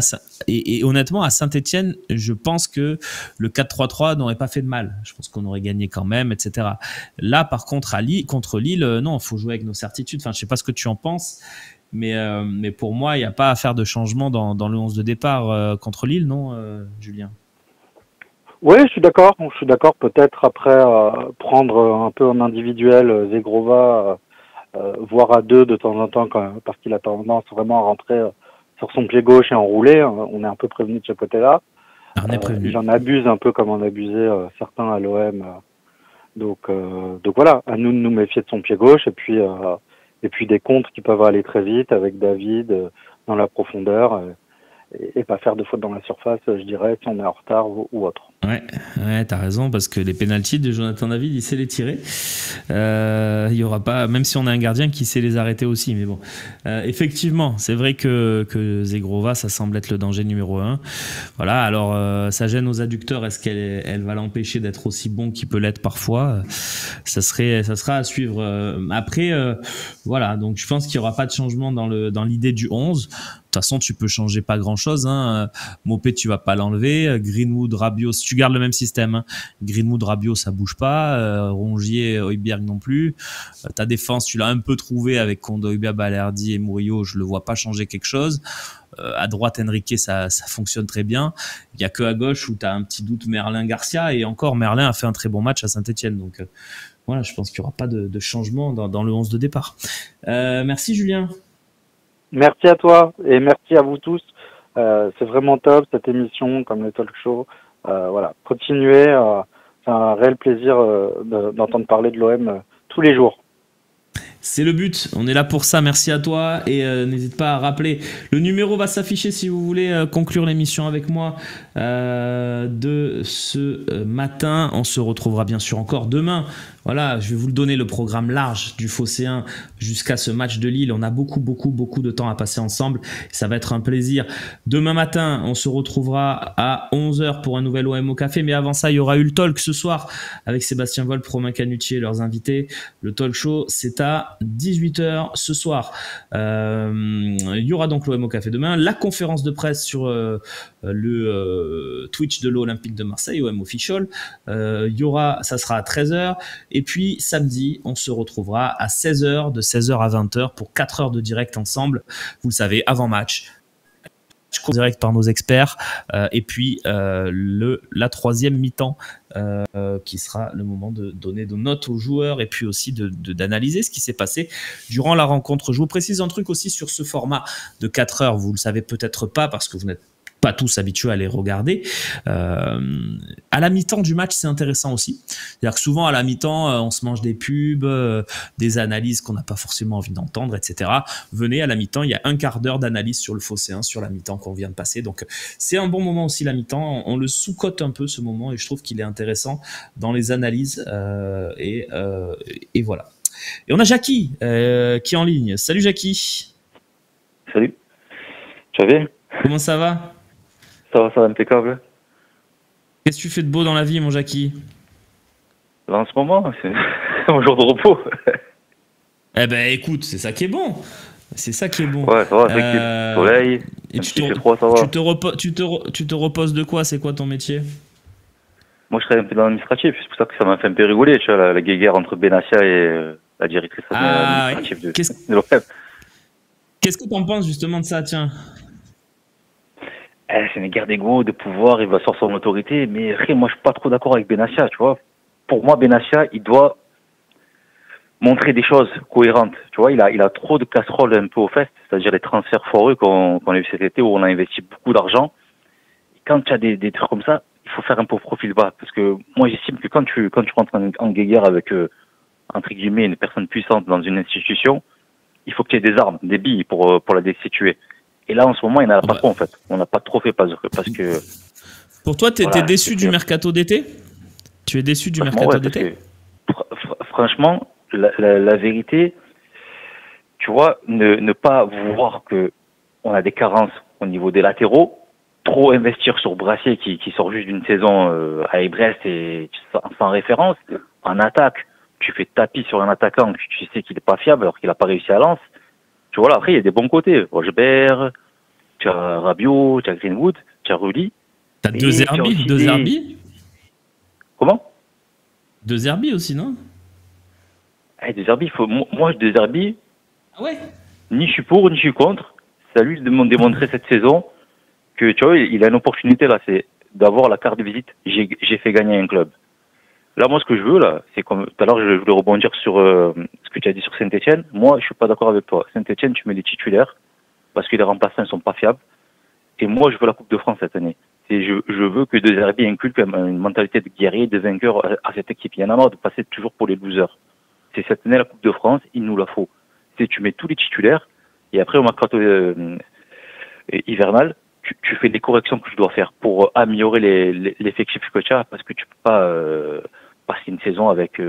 et honnêtement, à Saint-Etienne, je pense que le 4-3-3 n'aurait pas fait de mal. Je pense qu'on aurait gagné quand même, etc. Là, par contre, contre Lille, non, il faut jouer avec nos certitudes. Enfin, je sais pas ce que tu en penses, mais pour moi, il n'y a pas à faire de changement dans le 11 de départ contre Lille, non, Julien ? Oui, je suis d'accord. Peut-être après prendre un peu en individuel Zegrova, voire à 2 de temps en temps, parce qu'il a tendance vraiment à rentrer sur son pied gauche et enrouler. On est un peu prévenu de ce côté-là. On est prévenu. Il en abuse un peu comme on abusait certains à l'OM. Donc voilà, à nous de nous méfier de son pied gauche et puis des contres qui peuvent aller très vite avec David dans la profondeur et pas faire de faute dans la surface, je dirais, si on est en retard ou autre. Ouais, t'as raison, parce que les pénaltys de Jonathan David, il sait les tirer. Il y aura pas, même si on a un gardien qui sait les arrêter aussi, mais bon. Effectivement, c'est vrai que Zegrova, ça semble être le danger numéro 1. Voilà, alors ça gêne aux adducteurs. Est-ce qu'elle va l'empêcher d'être aussi bon qu'il peut l'être parfois ? Ça sera à suivre. Après, voilà, donc je pense qu'il n'y aura pas de changement dans l'idée du 11. De toute façon, tu peux changer pas grand-chose. Hein. Maupay, tu vas pas l'enlever. Greenwood, Rabiot, si tu gardes le même système, hein. Greenwood, Rabiot, ça bouge pas. Rongier, Højbjerg non plus. Ta défense, tu l'as un peu trouvé avec Kondogbia, Balerdi et Murillo. Je le vois pas changer quelque chose. À droite, Enrique, ça fonctionne très bien. Il y a que à gauche où tu as un petit doute Merlin-Garcia. Et encore, Merlin a fait un très bon match à Saint-Etienne. Donc voilà, je pense qu'il y aura pas de changement dans le 11 de départ. Merci, Julien. Merci à toi et merci à vous tous. C'est vraiment top cette émission, comme le talk show. Voilà, continuez. C'est un réel plaisir d'entendre parler de l'OM tous les jours. C'est le but, on est là pour ça, merci à toi et n'hésite pas à rappeler, le numéro va s'afficher si vous voulez conclure l'émission avec moi de ce matin. On se retrouvera bien sûr encore demain. Voilà, je vais vous le donner, le programme large du Phocéen jusqu'à ce match de Lille. On a beaucoup de temps à passer ensemble. Ça va être un plaisir. Demain matin, on se retrouvera à 11h pour un nouvel OM au café. Mais avant ça, il y aura eu le talk ce soir avec Sébastien Volpe, Romain Canucci et leurs invités. Le talk show, c'est à 18h ce soir. Il y aura donc l'OM au café demain. La conférence de presse sur le Twitch de l'Olympique de Marseille, OM Official. Ça sera à 13h. Et puis samedi, on se retrouvera à 16h, de 16h à 20h pour 4 heures de direct ensemble. Vous le savez, avant match direct par nos experts. Et puis la troisième mi-temps qui sera le moment de donner de notes aux joueurs et puis aussi d'analyser ce qui s'est passé durant la rencontre. Je vous précise un truc aussi sur ce format de 4 heures. Vous le savez peut-être pas parce que vous n'êtes pas tous habitués à les regarder. À la mi-temps du match, c'est intéressant aussi. C'est-à-dire que souvent, à la mi-temps, on se mange des pubs, des analyses qu'on n'a pas forcément envie d'entendre, etc. Venez à la mi-temps, il y a un quart d'heure d'analyse sur le Fossé 1, sur la mi-temps qu'on vient de passer. Donc, c'est un bon moment aussi, la mi-temps. On le sous-cote un peu, ce moment, et je trouve qu'il est intéressant dans les analyses. Et voilà. Et on a Jackie qui est en ligne. Salut Jackie. Salut. Tu vas bien? Comment ça va? Ça va impeccable. Qu'est-ce que tu fais de beau dans la vie, mon Jackie? Là, en ce moment, c'est un jour de repos. Eh ben, écoute, c'est ça qui est bon. C'est ça qui est bon. Ouais, ça va, tranquille. Soleil, et tu te froid, ça va. Tu te reposes de quoi? C'est quoi ton métier? Moi, je travaille un peu dans l'administratif. C'est pour ça que ça m'a fait un peu rigoler, tu vois, la guéguerre entre Benassia et la directrice administrative de l'OM. Qu'est-ce que tu en penses justement de ça, tiens? C'est une guerre d'ego, de pouvoir, il va sortir son autorité, mais après, moi, je suis pas trop d'accord avec Benassia, tu vois. Pour moi, Benassia, il doit montrer des choses cohérentes. Tu vois, il a trop de casseroles un peu aux fesses, c'est-à-dire les transferts foireux qu'on a eu cet été où on a investi beaucoup d'argent. Et quand tu as des trucs comme ça, il faut faire un peu profil bas. Parce que moi, j'estime que quand tu rentres en guéguerre avec, entre guillemets, une personne puissante dans une institution, il faut qu'il y ait des armes, des billes pour la destituer. Et là, en ce moment, il n'y en a pas trop, en fait. On n'a pas trop fait parce que... Pour toi, t'es déçu du mercato d'été? Tu es déçu du mercato d'été? Franchement, la vérité, tu vois, ne pas voir que on a des carences au niveau des latéraux, trop investir sur Brassier qui sort juste d'une saison à Brest et sans référence. En attaque, tu fais tapis sur un attaquant, tu sais qu'il n'est pas fiable alors qu'il n'a pas réussi à Lens. Tu vois là, après, il y a des bons côtés. Rochebert, tu as Rabiot, tu as Greenwood, tu as Rulli. Tu as deux Zerbi. Comment? Deux Zerbi aussi, non? De Zerbi, moi, De Zerbi, ah ouais, ni je suis pour, ni je suis contre. C'est à lui de démontrer cette saison que, tu vois, il a une opportunité là, c'est d'avoir la carte de visite. J'ai fait gagner un club. Là, moi, ce que je veux, là, c'est comme tout à l'heure, je voulais rebondir sur ce que tu as dit sur Saint-Etienne. Moi, je suis pas d'accord avec toi. Saint-Etienne, tu mets les titulaires parce que les remplaçants ne sont pas fiables. Et moi, je veux la Coupe de France cette année. Je veux que De Zerbi inculque une mentalité de guerrier, de vainqueur à cette équipe. Il y en a marre de passer toujours pour les losers. C'est cette année la Coupe de France, il nous la faut. Tu mets tous les titulaires et après au mercato hivernal, tu fais les corrections que tu dois faire pour améliorer l'effectif que tu as, parce que tu peux pas passer une saison avec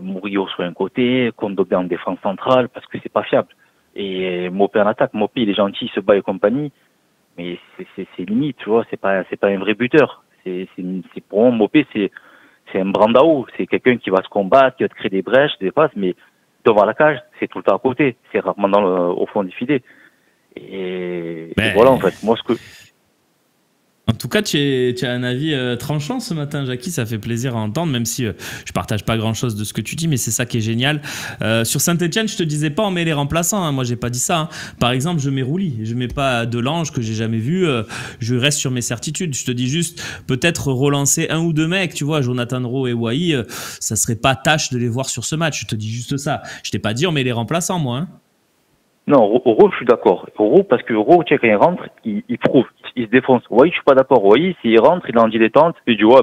Murillo sur un côté, Kondogbia en défense centrale, parce que c'est pas fiable. Et Mopé en attaque, Mopé il est gentil, il se bat et compagnie, mais c'est limite, tu vois, c'est pas un vrai buteur. C'est pour moi Mopé c'est un brandao, c'est quelqu'un qui va se combattre, qui va te créer des brèches, des passes, mais devant la cage, c'est tout le temps à côté, c'est rarement au fond du filet. Et voilà, en fait, moi ce que... En tout cas, tu as un avis tranchant ce matin, Jackie, ça fait plaisir à entendre, même si je partage pas grand-chose de ce que tu dis, mais c'est ça qui est génial. Sur Saint-Etienne, je te disais pas on met les remplaçants, hein, moi j'ai pas dit ça. Hein. Par exemple, je mets Rouli, je mets pas Delange que j'ai jamais vu, je reste sur mes certitudes. Je te dis juste, peut-être relancer un ou deux mecs, tu vois, Jonathan Rowe et Wai, ça serait pas tâche de les voir sur ce match, je te dis juste ça. Je t'ai pas dit on met les remplaçants, moi. Hein. Non, Euro, je suis d'accord. Euro, parce que Euro, tu sais, quand il rentre, il prouve, il se défonce. Oui, je suis pas d'accord. Oui, s'il rentre, il est en dilettante, il dit, ouais,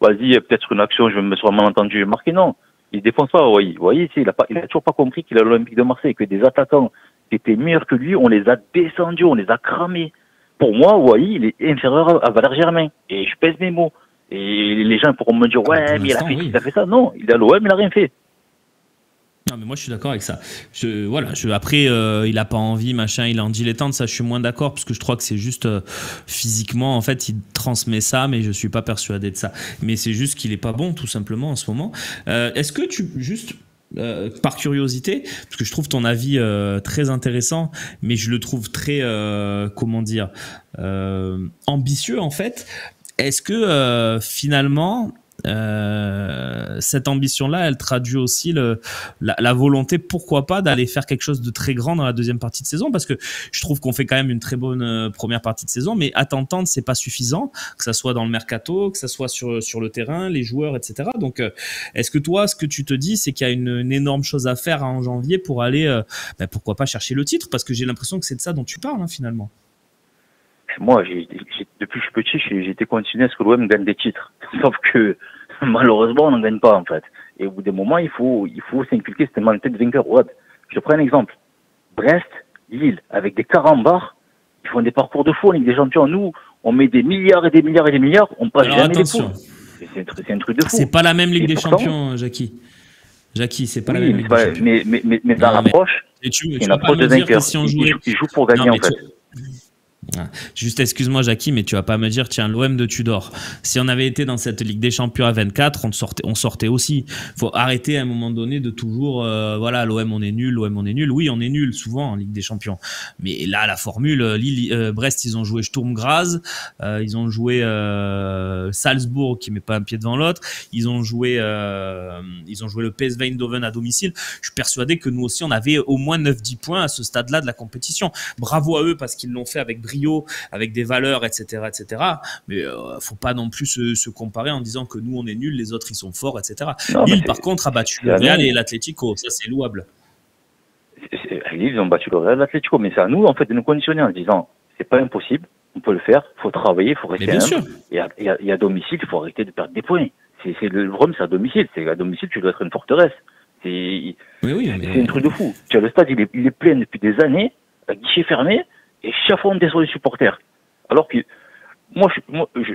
vas-y, peut-être une action, je vais me sur un malentendu marqué. Non, il se défonce pas, oui. Vous voyez, il a toujours pas compris qu'il a l'Olympique de Marseille, que des attaquants qui étaient meilleurs que lui, on les a descendus, on les a cramés. Pour moi, oui, il est inférieur à Valère Germain. Et je pèse mes mots. Et les gens pourront me dire, ouais, mais il a fait ça. Non, il a l'OM, il a rien fait. Non, mais moi je suis d'accord avec ça. Après, il a pas envie, machin, il est en dilettante, ça je suis moins d'accord parce que je crois que c'est juste physiquement, en fait, il transmet ça, mais je suis pas persuadé de ça. Mais c'est juste qu'il est pas bon, tout simplement, en ce moment. Est-ce que par curiosité, parce que je trouve ton avis très intéressant, mais je le trouve très, ambitieux en fait. Est-ce que finalement, cette ambition-là, elle traduit aussi la volonté, pourquoi pas, d'aller faire quelque chose de très grand dans la deuxième partie de saison, parce que je trouve qu'on fait quand même une très bonne première partie de saison, mais à t'entendre, c'est pas suffisant, que ça soit dans le mercato, que ça soit sur le terrain, les joueurs, etc. Donc, est-ce que toi, ce que tu te dis, c'est qu'il y a une énorme chose à faire en janvier pour aller, pourquoi pas chercher le titre, parce que j'ai l'impression que c'est de ça dont tu parles, hein, finalement. Moi, depuis que je suis petit, j'ai été continué à ce que l'OM gagne des titres. Sauf que, malheureusement, on n'en gagne pas, en fait. Et au bout des moments, il faut s'inculquer cette mentalité de vainqueur. Ouais. Je te prends un exemple. Brest, Lille, avec des carambars, ils font des parcours de fou en Ligue des Champions. Nous, on met des milliards et des milliards et des milliards, on passe jamais les poules. C'est un truc de fou. C'est pas la même Ligue des Champions, Jackie. Jackie, c'est pas la même Ligue des Champions. Mais dans l'approche, c'est une approche de vainqueur. Ils jouent pour gagner, en fait. Juste excuse-moi Jackie, mais tu vas pas me dire tiens l'OM de Tudor, si on avait été dans cette Ligue des Champions à 24 on sortait aussi. Faut arrêter à un moment donné de toujours voilà l'OM on est nul, oui on est nul souvent en Ligue des Champions, mais là la formule Brest ils ont joué Sturm Graz, ils ont joué Salzbourg qui met pas un pied devant l'autre, ils ont joué le PSV Eindhoven à domicile. Je suis persuadé que nous aussi on avait au moins 9-10 points à ce stade là de la compétition. Bravo à eux parce qu'ils l'ont fait avec brio, avec des valeurs, etc., etc. Mais faut pas non plus se comparer en disant que nous on est nuls, les autres ils sont forts, etc. Non, Lille par contre a battu le Real et l'Atlético, ça c'est louable. Lille ils ont battu le Real et l'Atlético, mais c'est à nous en fait de nous conditionner en disant c'est pas impossible, on peut le faire, faut travailler, faut rester humble. Et à domicile, il faut arrêter de perdre des points. Le problème c'est à domicile, tu dois être une forteresse. C'est un truc de fou. Tu vois, le stade il est plein depuis des années, à guichet fermé. Et chaque fois on descend les supporters. Alors que moi,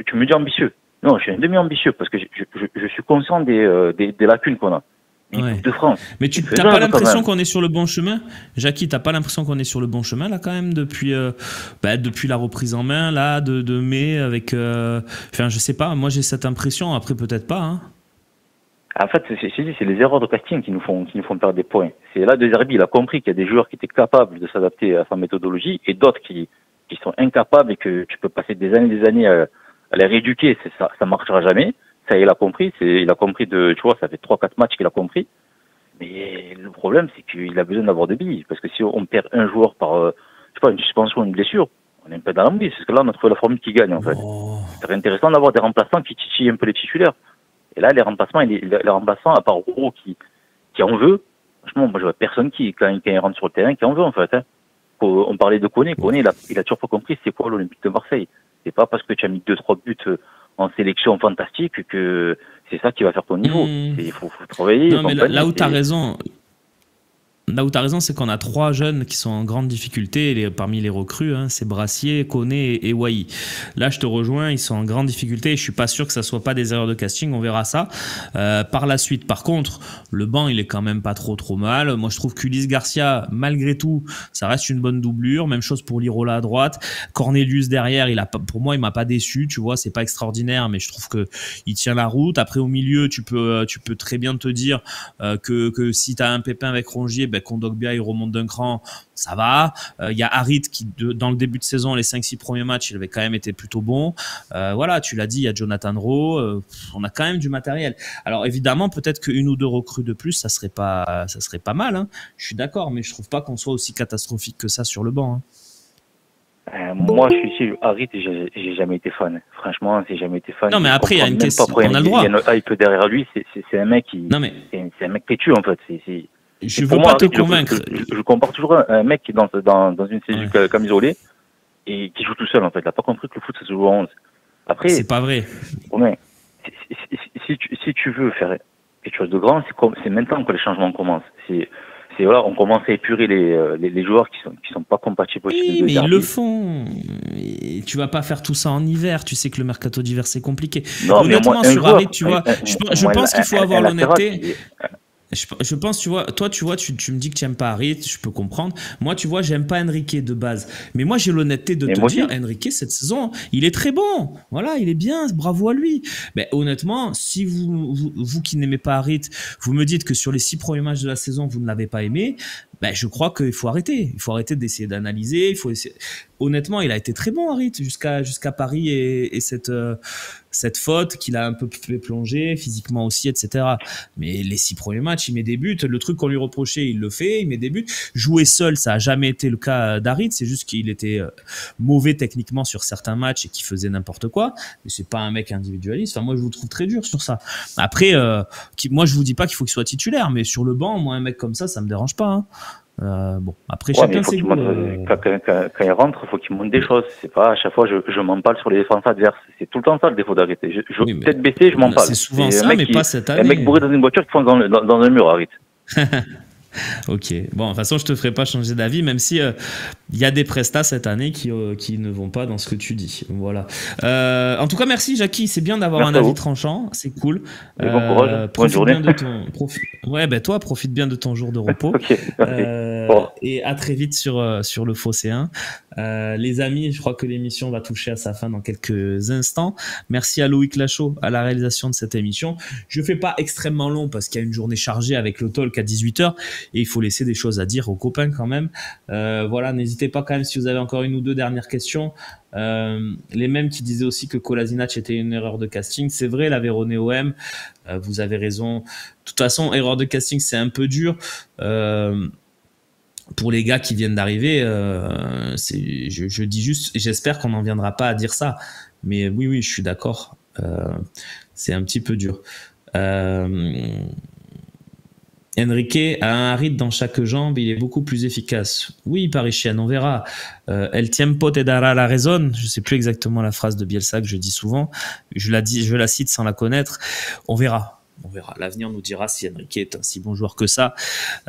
tu me dis ambitieux. Non, je suis un demi-ambitieux parce que je suis conscient des lacunes qu'on a. De France. Mais tu n'as pas l'impression qu'on est sur le bon chemin, Jackie? T'as pas l'impression qu'on est sur le bon chemin là quand même depuis la reprise en main là de mai avec. Enfin, je sais pas. Moi, j'ai cette impression. Après, peut-être pas. Hein. En fait, c'est les erreurs de casting qui nous font perdre des points. C'est là De Zerbi, il a compris qu'il y a des joueurs qui étaient capables de s'adapter à sa méthodologie et d'autres qui sont incapables et que tu peux passer des années à les rééduquer. Ça marchera jamais. Ça, il a compris. Il a compris tu vois, ça fait 3-4 matchs qu'il a compris. Mais le problème, c'est qu'il a besoin d'avoir des billes. Parce que si on perd un joueur par, je sais pas, une suspension ou une blessure, on est un peu dans l'embrouille. Parce que là, on a trouvé la formule qui gagne, en fait. C'est intéressant d'avoir des remplaçants qui titillent un peu les titulaires. Et là, les remplaçants, à part Roux qui en veut, franchement, moi, je vois personne quand il rentre sur le terrain, qui en veut, en fait. Hein. On parlait de Koné. Koné, il a toujours pas compris c'est quoi l'Olympique de Marseille. C'est pas parce que tu as mis 2-3 buts en sélection fantastique que c'est ça qui va faire ton niveau. Il faut travailler. Non, mais là où tu as raison. Là où tu as raison, c'est qu'on a 3 jeunes qui sont en grande difficulté parmi les recrues, hein, c'est Brassier, Koné et Wai. Là, je te rejoins, ils sont en grande difficulté et je suis pas sûr que ça soit pas des erreurs de casting, on verra ça par la suite. Par contre, le banc, il est quand même pas trop mal. Moi, je trouve qu'Ulysse Garcia, malgré tout, ça reste une bonne doublure. Même chose pour Lirola à droite. Cornelius derrière, pour moi, il m'a pas déçu, tu vois, c'est pas extraordinaire, mais je trouve que il tient la route. Après, au milieu, tu peux très bien te dire que si tu as un pépin avec Rongier, Kondogbia il remonte d'un cran, ça va. Il y a Harit qui dans le début de saison, les 5-6 premiers matchs, il avait quand même été plutôt bon. Voilà, tu l'as dit, il y a Jonathan Rowe, on a quand même du matériel. Alors évidemment, peut-être qu'une ou deux recrues de plus, ça serait pas mal. Hein. Je suis d'accord, mais je trouve pas qu'on soit aussi catastrophique que ça sur le banc. Hein. Moi, je suis ici, Harit, j'ai jamais été fan. Franchement, j'ai jamais été fan. Non, mais après, il y a une question. On a le droit. Il y a une hype derrière lui. C'est un mec qui. C'est un mec têtu en fait. Je veux pas te convaincre. Je compare toujours un mec qui est dans une cellule camisolée et qui joue tout seul en fait. Il n'a pas compris que le foot ça se joue à 11. Après. C'est pas vrai. Ouais. Si tu veux faire quelque chose de grand, c'est maintenant que les changements commencent. Voilà, on commence à épurer les joueurs qui sont pas compatibles. Oui, mais ils le font. Et tu vas pas faire tout ça en hiver. Tu sais que le mercato d'hiver c'est compliqué. Non, honnêtement, sur Harit, tu vois, je pense qu'il faut avoir l'honnêteté. Je pense, tu vois, toi, tu me dis que tu n'aimes pas Harit, je peux comprendre. Moi, tu vois, j'aime pas Enrique de base. Mais moi, j'ai l'honnêteté de te dire, Enrique, cette saison, il est très bon. Voilà, il est bien, bravo à lui. Mais honnêtement, si vous qui n'aimez pas Harit, vous me dites que sur les 6 premiers matchs de la saison, vous ne l'avez pas aimé, je crois qu'il faut arrêter. Il faut arrêter d'essayer d'analyser. Il faut essayer. Honnêtement, il a été très bon, Harit, jusqu'à Paris et cette faute qu'il a un peu fait plonger physiquement aussi, etc. Mais les 6 premiers matchs, il met des buts. Le truc qu'on lui reprochait, il le fait, il met des buts. Jouer seul, ça a jamais été le cas d'Harit. C'est juste qu'il était mauvais techniquement sur certains matchs et qu'il faisait n'importe quoi. Mais c'est pas un mec individualiste. Enfin, moi, je vous trouve très dur sur ça. Après, moi, je vous dis pas qu'il faut qu'il soit titulaire, mais sur le banc, moi, un mec comme ça me dérange pas. Hein. Bon, après, Ouais, mais chacun il faut ses qu'il goûts. montre, quand il rentre, il faut qu'il montre des choses. C'est pas à chaque fois je m'empale sur les défenses adverses. C'est tout le temps ça le défaut d'arrêter. Je Oui, mais peut-être baisser, je m'empale. c'est souvent C'est ça, mais pas cette un mec année. bourré dans une voiture qui fonce dans un mur, arrête. Ok, bon, de toute façon, je te ferai pas changer d'avis, même si il y a des prestats cette année qui ne vont pas dans ce que tu dis. Voilà. En tout cas, merci Jackie, c'est bien d'avoir Merci un à avis vous. tranchant, c'est cool. Et bon courage, bonne Profite journée. bien de ton ouais, ben toi, profite bien de ton jour de repos. Ok, merci. Bon. Et à très vite sur le Phocéen. Les amis, je crois que l'émission va toucher à sa fin dans quelques instants. Merci à Loïc Lachaud à la réalisation de cette émission. Je fais pas extrêmement long parce qu'il y a une journée chargée avec le talk à 18h et il faut laisser des choses à dire aux copains quand même. Voilà, n'hésitez pas quand même si vous avez encore une ou deux dernières questions. Les mêmes qui disaient aussi que Kolasinac était une erreur de casting, c'est vrai, l'Aveyronais OM, vous avez raison. De toute façon, erreur de casting, c'est un peu dur. Pour les gars qui viennent d'arriver, je dis juste, j'espère qu'on n'en viendra pas à dire ça. Mais oui, je suis d'accord. C'est un petit peu dur. Enrique a un rythme dans chaque jambe, il est beaucoup plus efficace. Oui, Parisien, on verra. El tiempo te dará la razón. Je sais plus exactement la phrase de Bielsa que je dis souvent. Je la cite sans la connaître. On verra. L'avenir nous dira si Enrique est un si bon joueur que ça,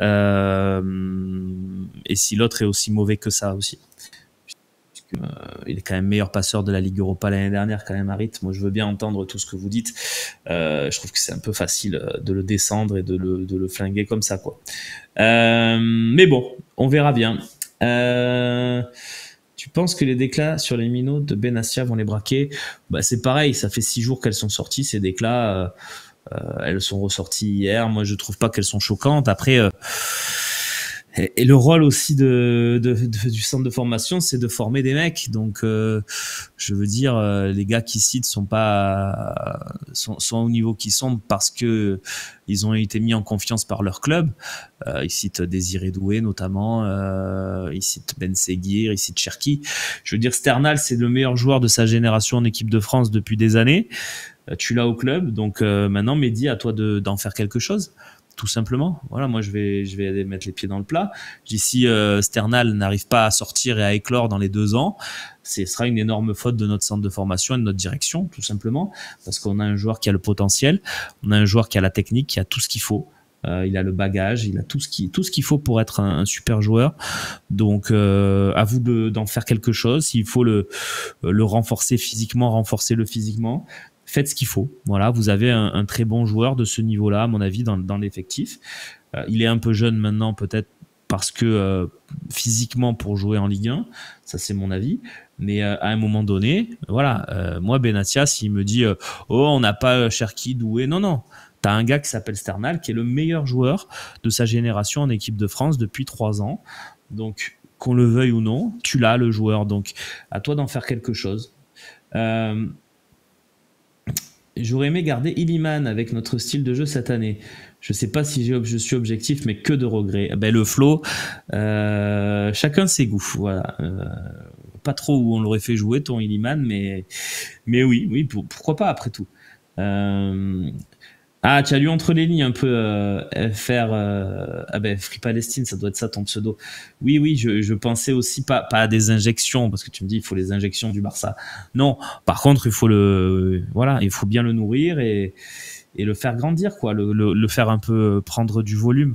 et si l'autre est aussi mauvais que ça aussi. Il est quand même meilleur passeur de la Ligue Europa l'année dernière quand même, Harit. Moi, je veux bien entendre tout ce que vous dites. Je trouve que c'est un peu facile de le descendre et de le flinguer comme ça, quoi. Mais bon, on verra bien. Tu penses que les déclats sur les minots de Benassia vont les braquer? Bah, c'est pareil, ça fait 6 jours qu'elles sont sorties, ces déclats. Elles sont ressorties hier. Moi, je trouve pas qu'elles sont choquantes. Après, et le rôle aussi du centre de formation, c'est de former des mecs. Donc, je veux dire, les gars qui citent sont au niveau qu'ils sont parce que ils ont été mis en confiance par leur club. Ils citent Désiré Doué notamment. Ils citent Ben Seguir, ils citent Cherki. Je veux dire, Sternal, c'est le meilleur joueur de sa génération en équipe de France depuis des années. Tu l'as au club, donc maintenant, Mehdi, à toi d'en faire quelque chose, tout simplement. Voilà, moi, je vais mettre les pieds dans le plat. Si Sternal n'arrive pas à sortir et à éclore dans les 2 ans, ce sera une énorme faute de notre centre de formation et de notre direction, tout simplement, parce qu'on a un joueur qui a le potentiel, on a un joueur qui a la technique, qui a tout ce qu'il faut. Il a le bagage, il a tout ce qu'il faut pour être un super joueur. Donc, à vous d'en faire quelque chose. S'il faut le renforcer physiquement, renforcez-le physiquement. Faites ce qu'il faut. Voilà, vous avez un très bon joueur de ce niveau-là, à mon avis, dans l'effectif. Il est un peu jeune maintenant, peut-être parce que physiquement pour jouer en Ligue 1, ça c'est mon avis. Mais à un moment donné, voilà, moi Benassia, s'il me dit on n'a pas Cherki, Doué, non. T'as un gars qui s'appelle Sternal, qui est le meilleur joueur de sa génération en équipe de France depuis 3 ans. Donc, qu'on le veuille ou non, tu l'as, le joueur. Donc, à toi d'en faire quelque chose. J'aurais aimé garder Iliman avec notre style de jeu cette année. Je sais pas si je suis objectif, mais que de regrets. Le flow, chacun ses goûts. Voilà. Pas trop où on l'aurait fait jouer, ton Iliman, mais oui, pourquoi pas après tout. Tu as lu entre les lignes un peu Free Palestine, ça doit être ça ton pseudo. Oui, je pensais aussi pas à des injections, parce que tu me dis il faut les injections du Barça. Non, par contre il faut bien le nourrir et le faire grandir, quoi, le faire un peu prendre du volume.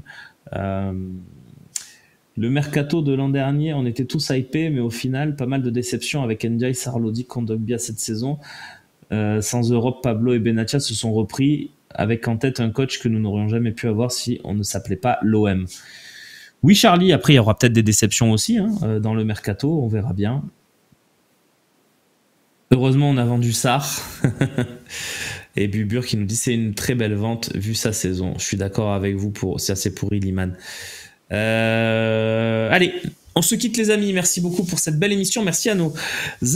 Le mercato de l'an dernier, on était tous hypés, mais au final, pas mal de déceptions avec Ndiaye, Sarlodi, Kondogbia cette saison. Sans Europe, Pablo et Benassia se sont repris avec en tête un coach que nous n'aurions jamais pu avoir si on ne s'appelait pas l'OM. Oui, Charlie, après il y aura peut-être des déceptions aussi dans le mercato, on verra bien. Heureusement, on a vendu Sarr. Et Bubur qui nous dit c'est une très belle vente vu sa saison. Je suis d'accord avec vous, ça c'est pour Iliman. Allez, on se quitte les amis, merci beaucoup pour cette belle émission, merci à nos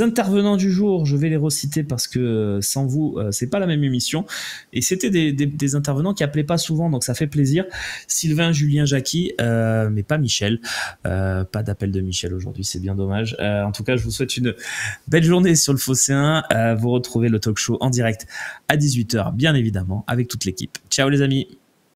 intervenants du jour, je vais les reciter parce que sans vous c'est pas la même émission et c'était des intervenants qui appelaient pas souvent donc ça fait plaisir. Sylvain, Julien, Jackie, mais pas Michel, pas d'appel de Michel aujourd'hui, c'est bien dommage. En tout cas je vous souhaite une belle journée sur le Phocéen, vous retrouvez le talk show en direct à 18h bien évidemment avec toute l'équipe. Ciao les amis.